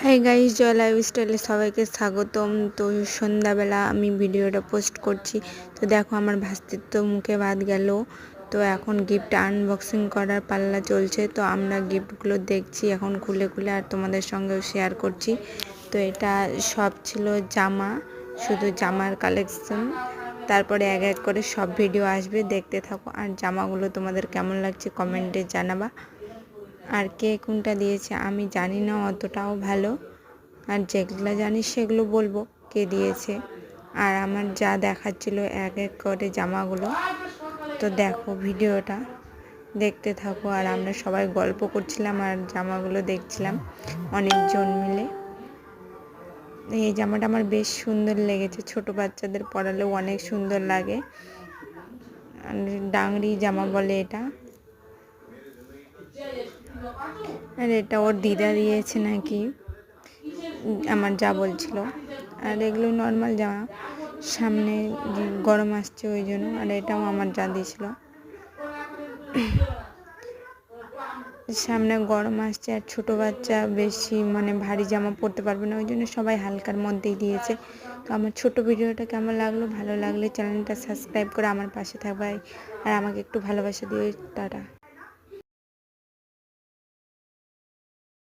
Hi guys, জয় লাইফস্টাইলে সবাইকে স্বাগতম। তো সন্ধ্যাবেলা আমি ভিডিওটা পোস্ট করছি। তো দেখো আমার ভাস্তির তো মুখে ভাত গেল। তো এখন গিফট আনবক্সিং করার পাল্লা চলছে। তো আমরা গিফটগুলো দেখছি এখন খুলে খুলে, আর তোমাদের সঙ্গেও শেয়ার করছি। তো এটা সব ছিল জামা, শুধু জামার কালেকশন। তারপরে এক এক করে সব ভিডিও আসবে, দেখতে থাকো। আর জামাগুলো তোমাদের কেমন লাগছে কমেন্টে জানাবা। আর কে কোনটা দিয়েছে আমি জানি না অতটাও ভালো, আর যেগুলো জানি সেগুলো বলবো কে দিয়েছে। আর আমার যা দেখাচ্ছিল এক এক করে জামাগুলো। তো দেখো ভিডিওটা দেখতে থাকো। আর আমরা সবাই গল্প করছিলাম আর জামাগুলো দেখছিলাম অনেকজন মিলে। এই জামাটা আমার বেশ সুন্দর লেগেছে, ছোট বাচ্চাদের পরালেও অনেক সুন্দর লাগে। ডাংরি জামা বলে এটা। আর এটা ওর দিদা দিয়েছে নাকি, আমার যা বলছিল। আর এগুলো নর্মাল জামা, সামনে গরম আসছে ওই জন্য। আর এটাও আমার যা দিয়েছিল, সামনে গরম আসছে আর ছোট বাচ্চা বেশি ভারী জামা পরতে পারবে না, ওই জন্য সবাই হালকার মধ্যেই দিয়েছে। তো আমার ছোট ভিডিওটা কেমন লাগলো, ভালো লাগলে চ্যানেলটা সাবস্ক্রাইব করে আমার পাশে থাকবে আর আমাকে একটু ভালোবাসা দিও। টাটা।